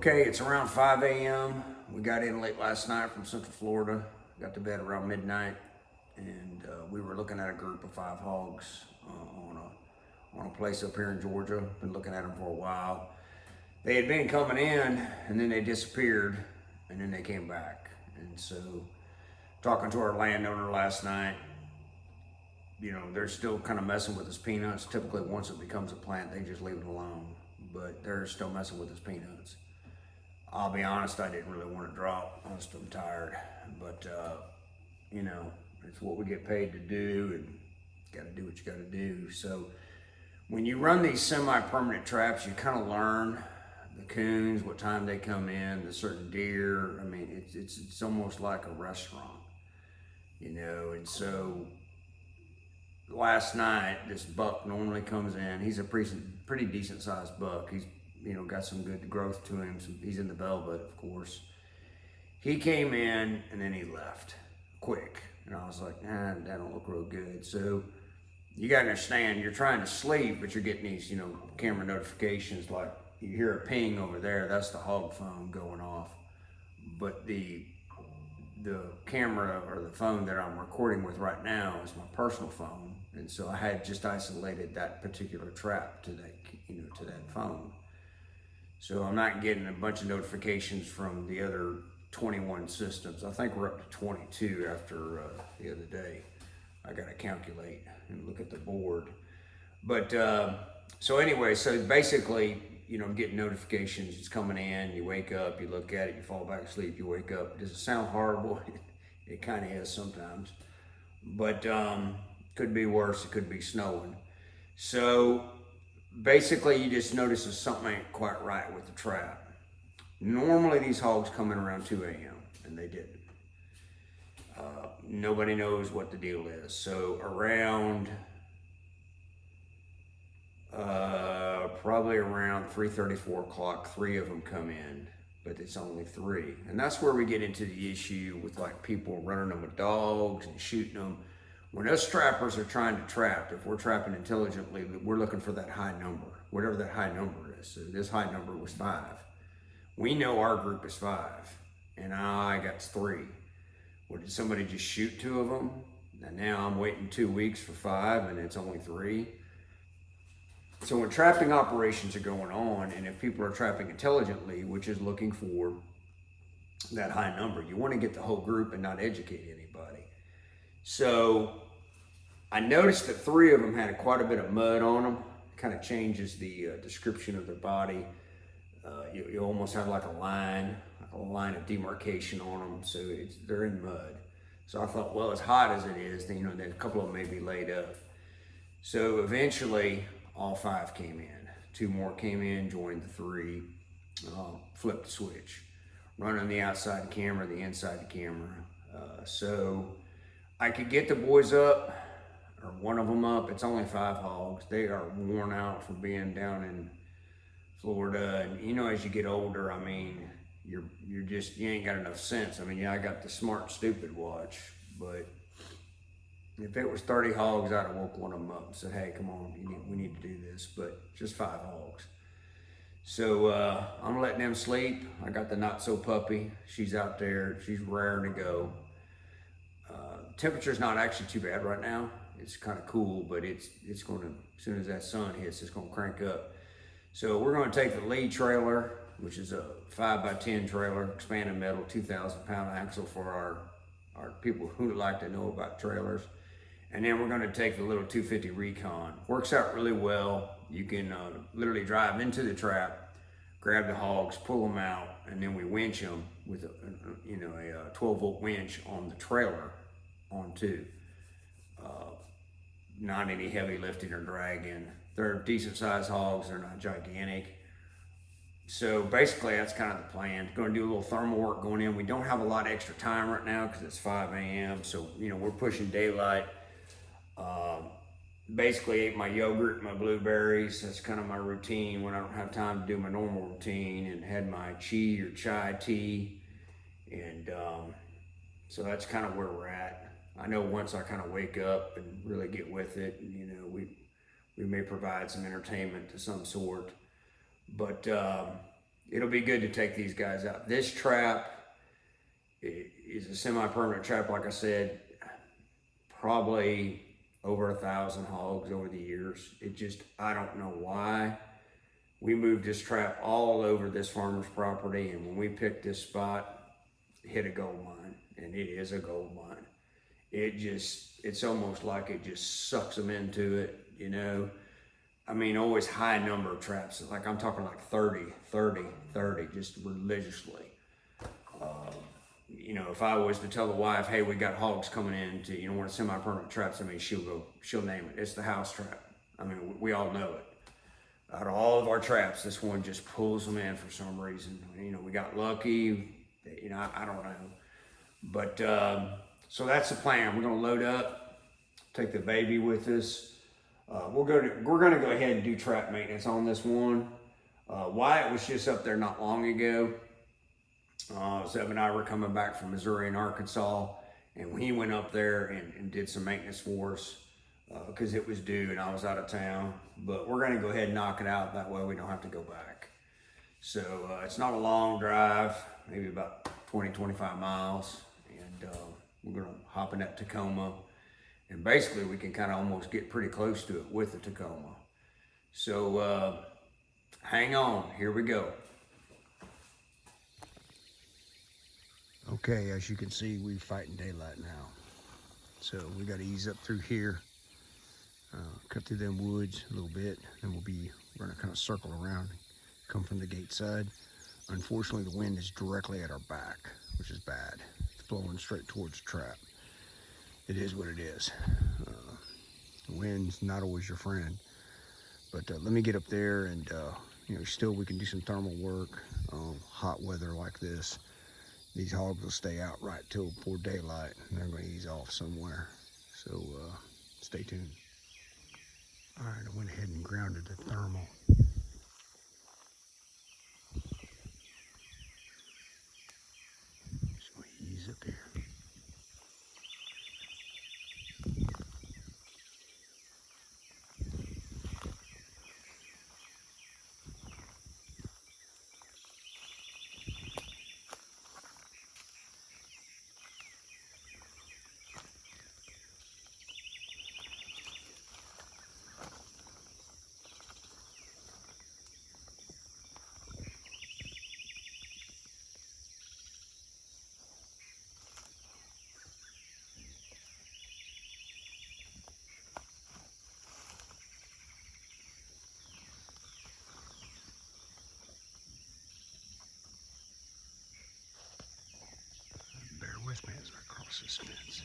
Okay, it's around 5 a.m. We got in late last night from Central Florida. Got to bed around midnight, and we were looking at a group of 5 hogs on a place up here in Georgia. Been looking at them for a while. They had been coming in, and then they disappeared, and then they came back. And so, talking to our landowner last night, you know, they're still kind of messing with his peanuts. Typically, once it becomes a plant, they just leave it alone. But they're still messing with his peanuts. I'll be honest, I didn't really want to drop. I was still tired. But, you know, it's what we get paid to do, and you got to do what you got to do. So, when you run these semi-permanent traps, you kind of learn the coons, what time they come in, the certain deer. I mean, it's almost like a restaurant, you know. And so, last night, this buck normally comes in. He's a pretty decent sized buck. He's, you know, got some good growth to him. He's in the velvet, of course. He came in and then he left quick. And I was like, that don't look real good. So you gotta understand, you're trying to sleep, but you're getting these, you know, camera notifications. Like you hear a ping over there, that's the hog phone going off. But the camera or the phone that I'm recording with right now is my personal phone. And so I had just isolated that particular trap to that, you know, to that phone. So I'm not getting a bunch of notifications from the other 21 systems. I think we're up to 22 after the other day. I got to calculate and look at the board. But so anyway, so basically, you know, I'm getting notifications. It's coming in. You wake up, you look at it, you fall back asleep, you wake up. Does it sound horrible? It kind of is sometimes. But could be worse. It could be snowing. So basically, you just notice that something ain't quite right with the trap. Normally, these hogs come in around 2 a.m., and they didn't. Nobody knows what the deal is. So around, probably around 3:30, 4 o'clock, 3 of them come in, but it's only 3. And that's where we get into the issue with like people running them with dogs and shooting them. When us trappers are trying to trap, if we're trapping intelligently, we're looking for that high number, whatever that high number is. So this high number was 5. We know our group is 5, and I got 3. Well, did somebody just shoot 2 of them? And now I'm waiting 2 weeks for 5, and it's only 3. So when trapping operations are going on, and if people are trapping intelligently, which is looking for that high number, you want to get the whole group and not educate anybody. So I noticed that 3 of them had quite a bit of mud on them. Kind of changes the description of their body. You almost have like a line of demarcation on them. So they're in mud. So I thought, well, as hot as it is, then, you know, then a couple of them may be laid up. So eventually, all 5 came in. 2 more came in, joined the 3, flipped the switch, running the outside camera, the inside camera. So I could get the boys up, or one of them up. It's only 5 hogs. They are worn out from being down in Florida. And you know, as you get older, I mean, you ain't got enough sense. I mean, yeah, I got the smart stupid watch, but if it was 30 hogs, I'd have woke one of them up and said, hey, come on, we need to do this. But just 5 hogs. So I'm letting them sleep. I got the not so puppy. She's out there. She's raring to go. Temperature's not actually too bad right now. It's kind of cool, but it's going to, as soon as that sun hits, it's going to crank up. So we're going to take the lead trailer, which is a 5x10 trailer, expanded metal, 2,000-pound axle for our people who like to know about trailers. And then we're going to take the little 250 Recon. Works out really well. You can literally drive into the trap, grab the hogs, pull them out, and then we winch them with a 12-volt winch on the trailer onto. Not any heavy lifting or dragging. They're decent sized hogs. They're not gigantic. So basically, that's kind of the plan. Going to do a little thermal work going in. We don't have a lot of extra time right now because it's 5 a.m. So, you know, we're pushing daylight. Basically ate my yogurt, my blueberries. That's kind of my routine when I don't have time to do my normal routine, and had my chi or chai tea. And so that's kind of where we're at. I know once I kind of wake up and really get with it, you know, we may provide some entertainment to some sort. But it'll be good to take these guys out. This trap is a semi-permanent trap, like I said, probably over 1,000 hogs over the years. It just, I don't know why. We moved this trap all over this farmer's property, and when we picked this spot, hit a gold mine, and it is a gold mine. It's almost like it just sucks them into it, you know. I mean, always high number of traps. Like I'm talking like 30, just religiously. You know, if I was to tell the wife, hey, we got hogs coming in to, you know, one of semi-permanent traps, I mean, she'll name it. It's the house trap. I mean, we all know it. Out of all of our traps, this one just pulls them in for some reason. You know, we got lucky, you know, I don't know. But, so that's the plan. We're gonna load up, take the baby with us. We're gonna go ahead and do trap maintenance on this one. Wyatt was just up there not long ago. Zeb and I were coming back from Missouri and Arkansas, and he went up there and did some maintenance for us because it was due and I was out of town. But we're gonna go ahead and knock it out, that way we don't have to go back. So it's not a long drive, maybe about 20-25 miles, and we're gonna hop in that Tacoma, and basically we can kind of almost get pretty close to it with the Tacoma. So hang on, here we go. Okay, as you can see, we're fighting daylight now. So we got to ease up through here, cut through them woods a little bit, then we're gonna kind of circle around, come from the gate side. Unfortunately, the wind is directly at our back, which is bad. It's blowing straight towards the trap. It is what it is. The wind's not always your friend. But let me get up there and, you know, still we can do some thermal work. Hot weather like this, these hogs will stay out right till before daylight, and they're going to ease off somewhere. So stay tuned. All right, I went ahead and grounded the thermal. Just going to ease up here. Bear with me as I cross this fence.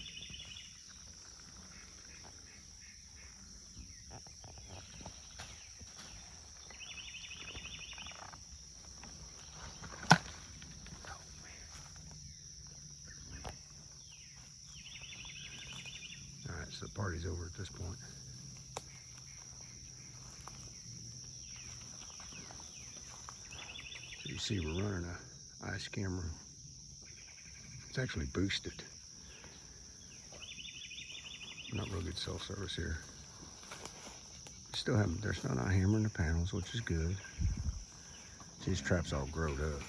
All right, so the party's over at this point. So you see we're running a ice camera. It's actually boosted. Not real good cell service here. They're still not hammering the panels, which is good. These traps all growed up.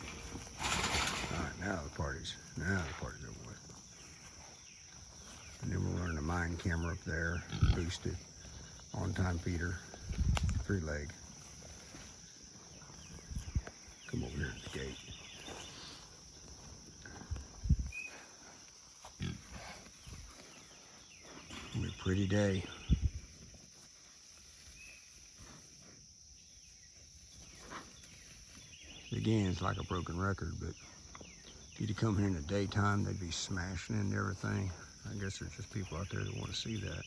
All right, now the party's over with. And then we're running a mine camera up there, boosted, on-time feeder, 3-leg. Come over here to the gate. It'll be a pretty day. Again, it's like a broken record, but if you'd come here in the daytime, they'd be smashing into everything. I guess there's just people out there that want to see that.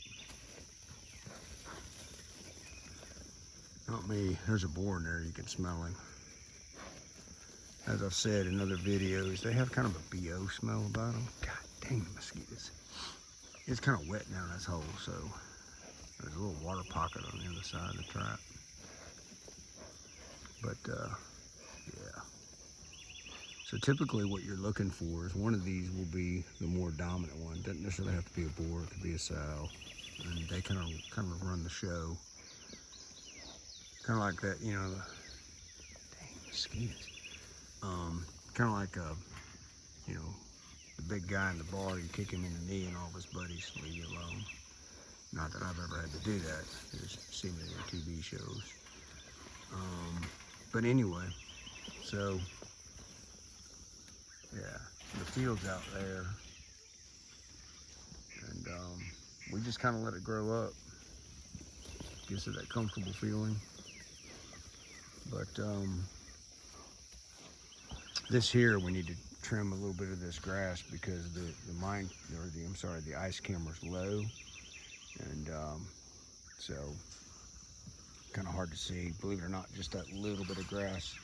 Not me. There's a boar in there, you can smell him. As I've said in other videos, they have kind of a BO smell about them. God dang the mosquitoes. It's kind of wet down this hole, so there's a little water pocket on the other side of the trap. But, yeah. So typically what you're looking for is one of these will be the more dominant one. Doesn't necessarily have to be a boar, it could be a sow. And they kind of run the show. Kind of like that, you know, dang mosquitoes. Kind of like you know, the big guy in the bar, you kick him in the knee and all of his buddies leave you alone. Not that I've ever had to do that. I've just seen it in TV shows. But anyway, so yeah, the field's out there, and we just kind of let it grow up. Gives it that comfortable feeling. But this here, we need to trim a little bit of this grass because the ice camera's low, and so kind of hard to see. Believe it or not, just that little bit of grass,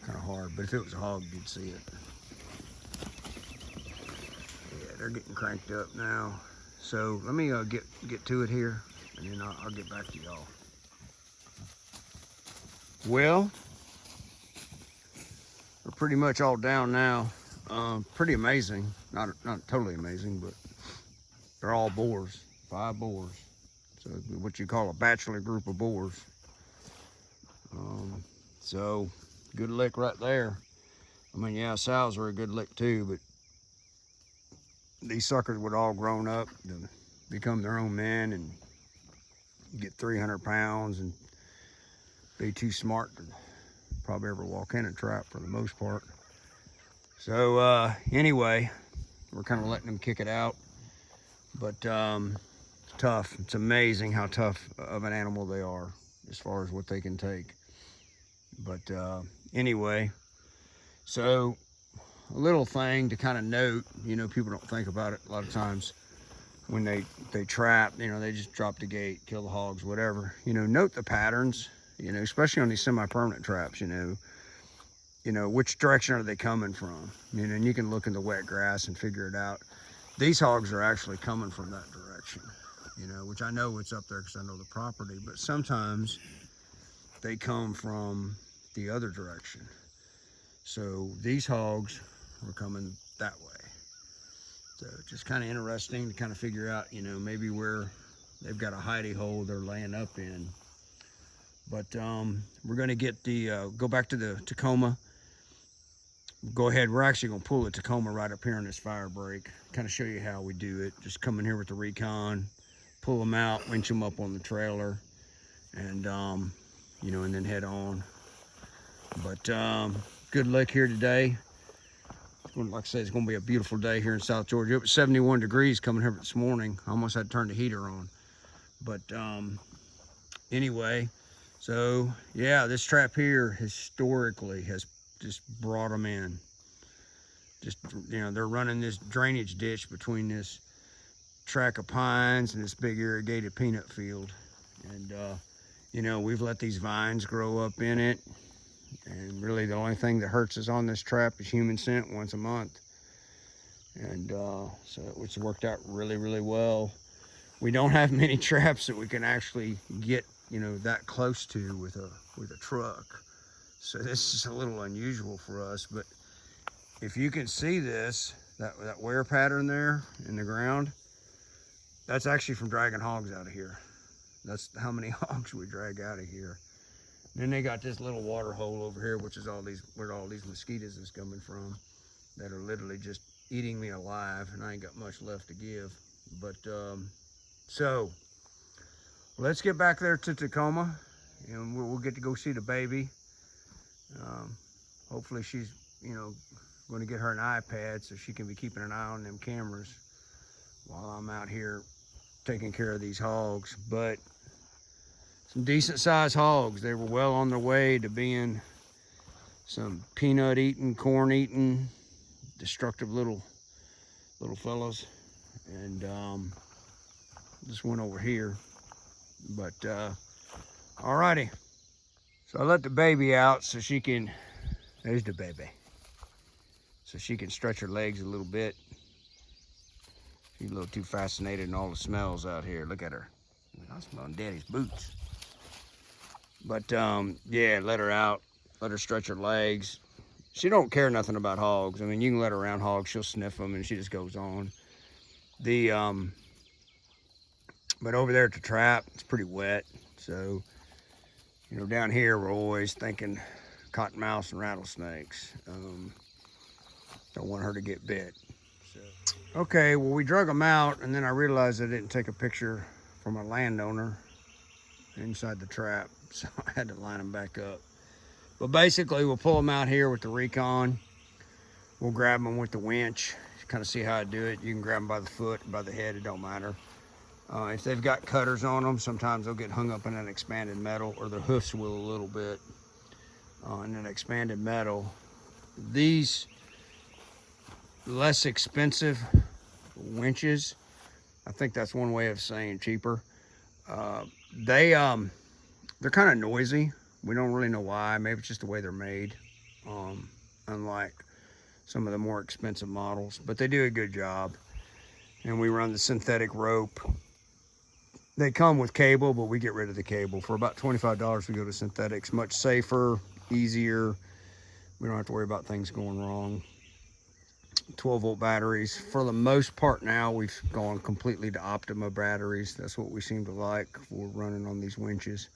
kind of hard. But if it was a hog, you'd see it. Yeah, they're getting cranked up now. So let me get to it here, and then I'll get back to y'all. Well, we're pretty much all down now. Pretty amazing. Not totally amazing, but they're all boars. 5 boars. So what you call a bachelor group of boars. So good lick right there. I mean, yeah, sows were a good lick too, but these suckers would all grown up to become their own men and get 300 pounds and be too smart to probably ever walk in a trap for the most part. So anyway, we're kind of letting them kick it out, but tough. It's amazing how tough of an animal they are as far as what they can take. But anyway, so a little thing to kind of note, you know, people don't think about it a lot of times when they trap, you know, they just drop the gate, kill the hogs, whatever. You know, note the patterns, you know, especially on these semi-permanent traps, you know, which direction are they coming from? You know, and you can look in the wet grass and figure it out. These hogs are actually coming from that direction, you know, which I know it's up there because I know the property, but sometimes they come from the other direction. So these hogs were coming that way. So just kind of interesting to kind of figure out, you know, maybe where they've got a hidey hole they're laying up in. But we're going to get the, go back to the Tacoma. Go ahead, we're actually going to pull the Tacoma right up here on this fire break. Kind of show you how we do it. Just come in here with the Recon, pull them out, winch them up on the trailer, and, you know, and then head on. But good luck here today. Like I said, it's going to be a beautiful day here in South Georgia. It was 71 degrees coming here this morning. I almost had to turn the heater on. But anyway, so yeah, this trap here historically has just brought them in. Just, you know, they're running this drainage ditch between this track of pines and this big irrigated peanut field. And, you know, we've let these vines grow up in it. And really the only thing that hurts us on this trap is human scent once a month. And so it's worked out really, really well. We don't have many traps that we can actually get, you know, that close to with a truck. So this is a little unusual for us, but if you can see this, that wear pattern there in the ground, that's actually from dragging hogs out of here. That's how many hogs we drag out of here. Then they got this little water hole over here, which is where all these mosquitoes is coming from, that are literally just eating me alive, and I ain't got much left to give. But so let's get back there to Tacoma, and we'll get to go see the baby. Hopefully she's, you know, going to get her an iPad so she can be keeping an eye on them cameras while I'm out here taking care of these hogs. But some decent sized hogs. They were well on their way to being some peanut eating, corn eating, destructive little fellows. And just went over here. But alrighty. So I let the baby out so she can, there's the baby. So she can stretch her legs a little bit. She's a little too fascinated in all the smells out here. Look at her. I'm smelling daddy's boots. But yeah, let her out, let her stretch her legs. She don't care nothing about hogs. I mean, you can let her around hogs, she'll sniff them and she just goes on. But over there at the trap, it's pretty wet. So, you know, down here we're always thinking, cottonmouths and rattlesnakes. Don't want her to get bit. So. Okay, well, we drug them out, and then I realized I didn't take a picture from a landowner inside the trap, so I had to line them back up. But basically, we'll pull them out here with the recon. We'll grab them with the winch, kind of see how I do it. You can grab them by the foot, by the head, it don't matter. If they've got cutters on them, sometimes they'll get hung up in an expanded metal, or their hoofs will a little bit in an expanded metal. These less expensive winches, I think that's one way of saying cheaper. They're kind of noisy. We don't really know why. Maybe it's just the way they're made, unlike some of the more expensive models, but they do a good job. And we run the synthetic rope. They come with cable, but we get rid of the cable. For about $25, we go to synthetics. Much safer, easier. We don't have to worry about things going wrong. 12-volt batteries. For the most part now, we've gone completely to Optima batteries. That's what we seem to like. We're running on these winches.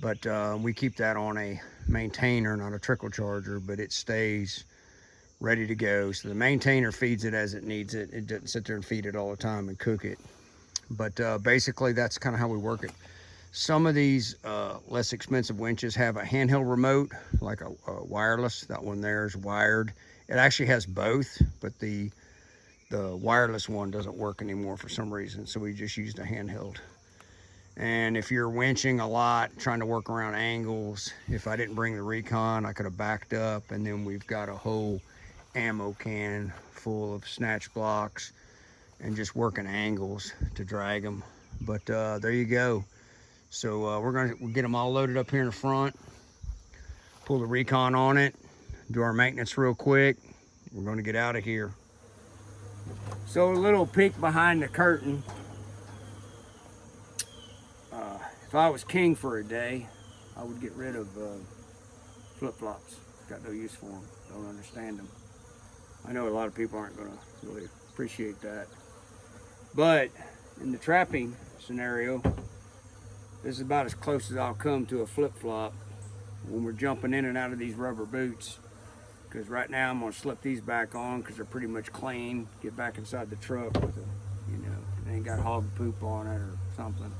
But we keep that on a maintainer, not a trickle charger, but it stays ready to go. So the maintainer feeds it as it needs it. It doesn't sit there and feed it all the time and cook it. But basically, that's kind of how we work it. Some of these less expensive winches have a handheld remote, like a wireless. That one there is wired. It actually has both, but the wireless one doesn't work anymore for some reason, so we just used a handheld. And if you're winching a lot, trying to work around angles, if I didn't bring the recon, I could have backed up, and then we've got a whole ammo can full of snatch blocks and just working angles to drag them. But there you go. So we'll get them all loaded up here in the front, pull the recon on it, do our maintenance real quick. We're going to get out of here. So a little peek behind the curtain. If I was king for a day, I would get rid of flip-flops. Got no use for them. Don't understand them. I know a lot of people aren't going to really appreciate that. But in the trapping scenario, this is about as close as I'll come to a flip-flop when we're jumping in and out of these rubber boots. Because right now I'm going to slip these back on because they're pretty much clean. Get back inside the truck with they ain't got hog poop on it or something.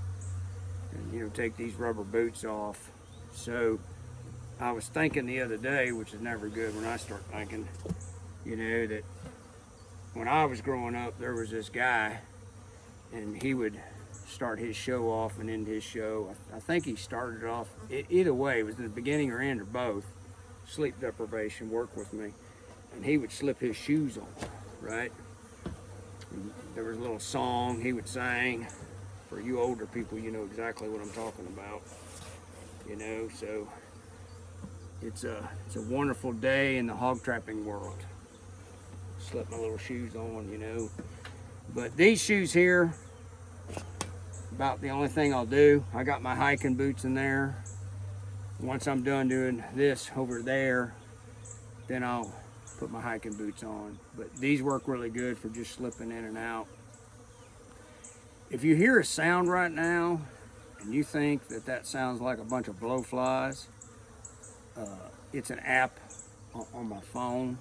And take these rubber boots off. So I was thinking the other day, which is never good when I start thinking, that when I was growing up, there was this guy, and he would start his show off and end his show. I think he started it off, either way, it was in the beginning or end or both. Sleep deprivation worked with me, and he would slip his shoes on, right? And there was a little song he would sing. For you older people, you know exactly what I'm talking about. So it's a wonderful day in the hog trapping world. Slip my little shoes on, But these shoes here, about the only thing I'll do. I got my hiking boots in there. Once I'm done doing this over there, then I'll put my hiking boots on. But these work really good for just slipping in and out. If you hear a sound right now and you think that sounds like a bunch of blowflies, it's an app on my phone.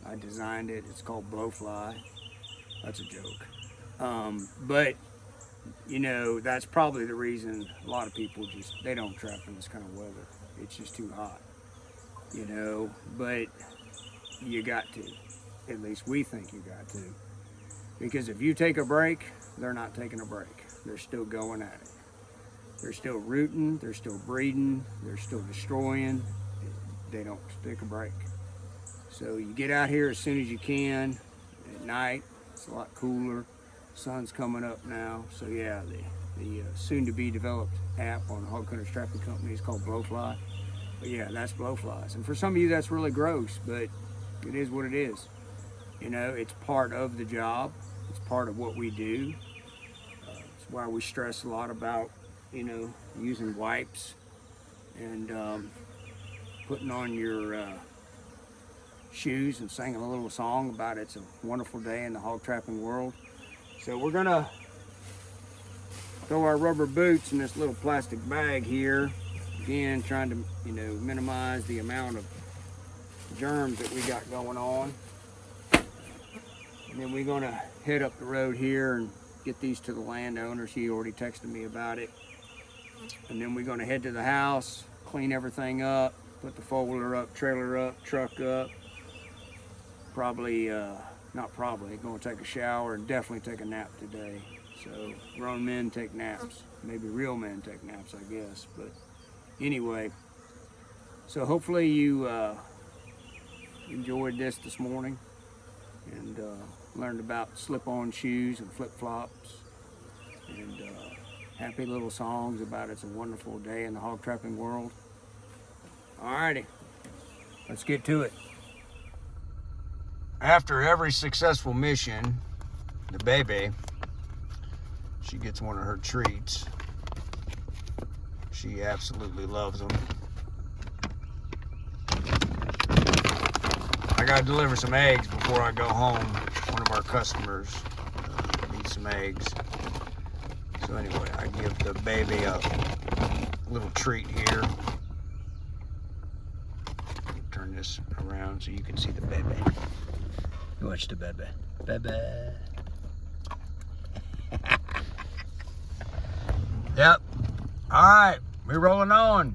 I designed it. It's called Blowfly. That's a joke. But that's probably the reason a lot of people they don't trap in this kind of weather. It's just too hot, but you got to. At least we think you got to. Because if you take a break, they're not taking a break. They're still going at it. They're still rooting, they're still breeding, they're still destroying. They don't take a break. So you get out here as soon as you can. At night, it's a lot cooler. Sun's coming up now. So yeah, the soon-to-be developed app on Hog Cutters Trapping Company is called Blowfly. But yeah, that's blowflies. And for some of you, that's really gross, but it is what it is. It's part of the job. It's part of what we do. It's why we stress a lot about, using wipes and putting on your shoes and singing a little song about it's a wonderful day in the hog trapping world. So we're gonna throw our rubber boots in this little plastic bag here, Again, trying to, you know, minimize the amount of germs that we got going on. And then we're gonna head up the road here and get these to the landowner. She already texted me about it. And then we're gonna head to the house, clean everything up, put the folder up, trailer up, truck up. Probably, not probably, gonna take a shower and definitely take a nap today. So grown men take naps. Maybe real men take naps, I guess. But anyway, so hopefully you enjoyed this morning and learned about slip-on shoes and flip-flops and happy little songs about it's a wonderful day in the hog trapping world. Alrighty, let's get to it. After every successful mission, the baby, she gets one of her treats. She absolutely loves them. I gotta deliver some eggs before I go home. One of our customers needs some eggs. So anyway, I give the baby a little treat here. Turn this around so you can see the baby. Watch the baby. Baby. Yep. All right, we're rolling on.